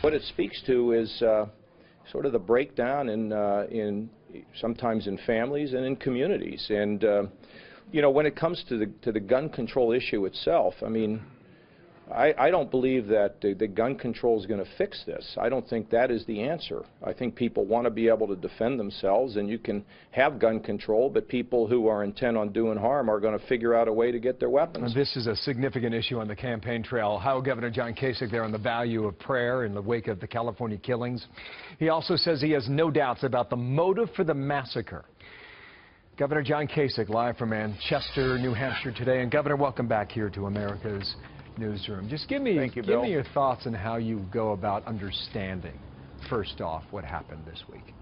What it speaks to is sort of the breakdown in sometimes in families and in communities. And you know, when it comes to the gun control issue itself, I mean, I don't believe that the gun control is going to fix this. I don't think that is the answer. I think people want to be able to defend themselves, and you can have gun control, but people who are intent on doing harm are going to figure out a way to get their weapons. This is a significant issue on the campaign trail. How Governor John Kasich there on the value of prayer in the wake of the California killings. He also says he has no doubts about the motive for the massacre. Governor John Kasich live from Manchester, New Hampshire today. And Governor, welcome back here to America's Newsroom. Just give me your thoughts on how you go about understanding, first off, what happened this week.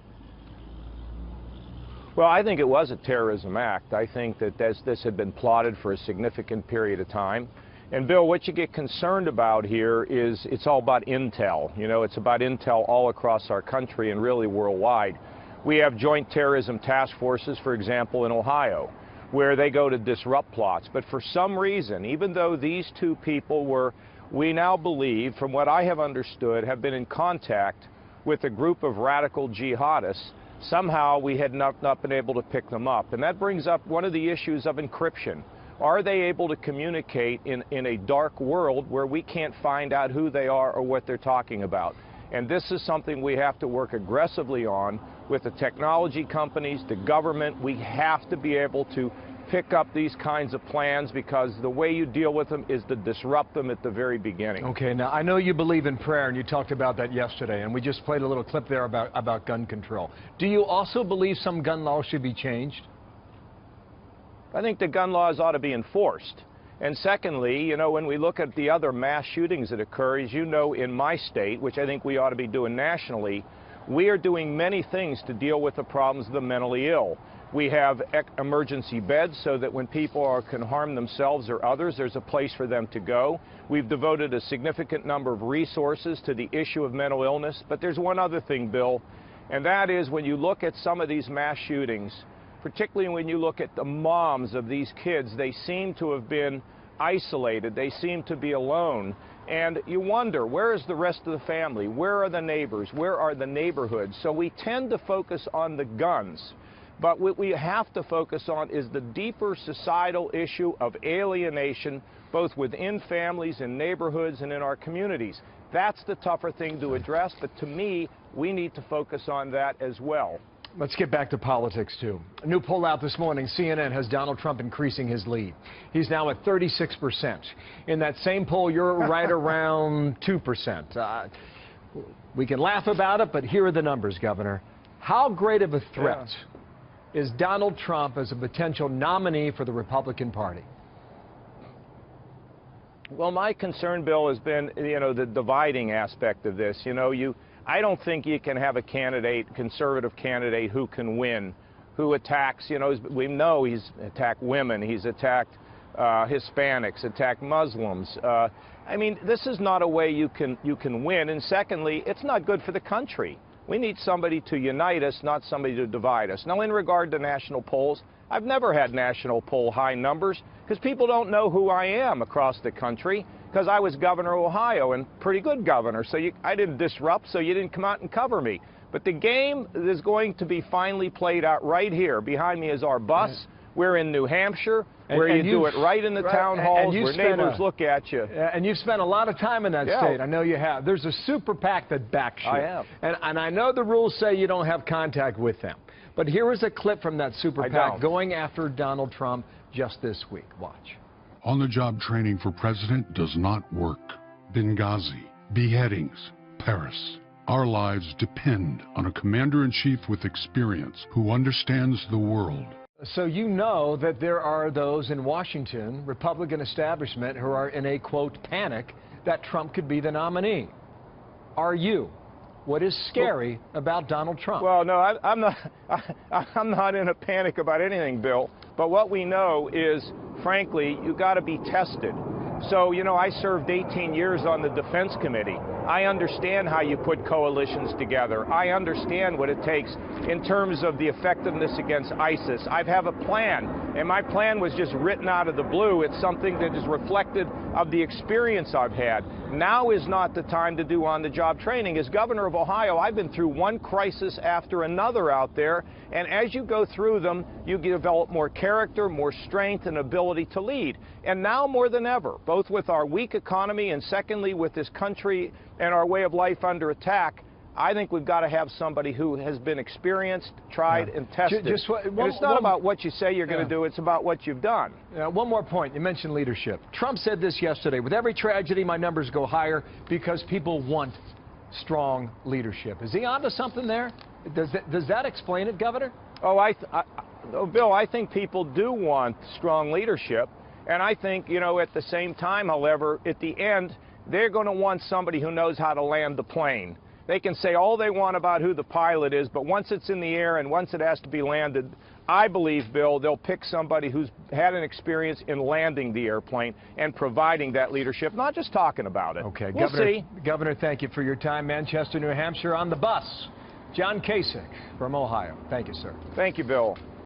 Well, I think it was a terrorism act. I think that this had been plotted for a significant period of time. And Bill, what you get concerned about here is it's all about intel. You know, it's about intel all across our country and really worldwide. We have joint terrorism task forces, for example, in Ohio, where they go to disrupt plots. But for some reason, even though these two people were, we now believe, from what I have understood, have been in contact with a group of radical jihadists, somehow we had not been able to pick them up. And that brings up one of the issues of encryption. Are they able to communicate in a dark world where we can't find out who they are or what they're talking about? And this is something we have to work aggressively on with the technology companies, the government. We have to be able to pick up these kinds of plans, because the way you deal with them is to disrupt them at the very beginning. Okay, now I know you believe in prayer, and you talked about that yesterday, and we just played a little clip there about gun control. Do you also believe some gun laws should be changed? I think the gun laws ought to be enforced. And secondly, you know, when we look at the other mass shootings that occur, as you know, in my state, which I think we ought to be doing nationally, we are doing many things to deal with the problems of the mentally ill. We have emergency beds so that when people can harm themselves or others, there's a place for them to go. We've devoted a significant number of resources to the issue of mental illness. But there's one other thing, Bill, and that is when you look at some of these mass shootings, particularly when you look at the moms of these kids, they seem to have been isolated. They seem to be alone. And you wonder, where is the rest of the family? Where are the neighbors? Where are the neighborhoods? So we tend to focus on the guns. But what we have to focus on is the deeper societal issue of alienation, both within families and neighborhoods and in our communities. That's the tougher thing to address. But to me, we need to focus on that as well. Let's get back to politics, too. A new poll out this morning, CNN has Donald Trump increasing his lead. He's now at 36%. In that same poll, you're right around 2%. We can laugh about it, but here are the numbers, Governor. How great of a threat is Donald Trump as a potential nominee for the Republican Party? Well, my concern, Bill, has been, you know, the dividing aspect of this. You know, I don't think you can have a candidate, conservative candidate, who can win, who attacks, you know, we know he's attacked women, he's attacked Hispanics, attacked Muslims. I mean, this is not a way you can win. And secondly, it's not good for the country. We need somebody to unite us, not somebody to divide us. Now, in regard to national polls, I've never had national poll high numbers because people don't know who I am across the country, because I was governor of Ohio, and pretty good governor. So I didn't disrupt, so you didn't come out and cover me. But the game is going to be finally played out right here. Behind me is our bus. We're in New Hampshire, where you do it right in the town halls, where neighbors look at you. And you've spent a lot of time in that state. I know you have. There's a super PAC that backs you. I have. And I know the rules say you don't have contact with them. But here is a clip from that super PAC going after Donald Trump just this week. Watch. On-the-job training for president does not work. Benghazi, beheadings, Paris. Our lives depend on a commander-in-chief with experience who understands the world. So you know that there are those in Washington, Republican establishment, who are in a, quote, panic that Trump could be the nominee. Are you? What is scary about Donald Trump? Well, no, I'm not in a panic about anything, Bill. But what we know is, frankly, you got to be tested. So, you know, I served 18 years on the Defense Committee. I understand how you put coalitions together. I understand what it takes in terms of the effectiveness against ISIS. I have a plan. And my plan was just written out of the blue. It's something that is reflected of the experience I've had. Now is not the time to do on-the-job training. As governor of Ohio, I've been through one crisis after another out there, and as you go through them, you develop more character, more strength, and ability to lead. And now more than ever, both with our weak economy and secondly with this country and our way of life under attack, I think we've got to have somebody who has been experienced, tried, and tested. And it's not about what you say you're going to do, it's about what you've done. One more point. You mentioned leadership. Trump said this yesterday. With every tragedy, my numbers go higher because people want strong leadership. Is he onto something there? Does that explain it, Governor? Oh, Bill, I think people do want strong leadership. And I think, you know, at the same time, however, at the end, they're going to want somebody who knows how to land the plane. They can say all they want about who the pilot is, but once it's in the air and once it has to be landed, I believe, Bill, they'll pick somebody who's had an experience in landing the airplane and providing that leadership, not just talking about it. Okay, we'll see. Governor, thank you for your time. Manchester, New Hampshire, on the bus. John Kasich from Ohio. Thank you, sir. Thank you, Bill.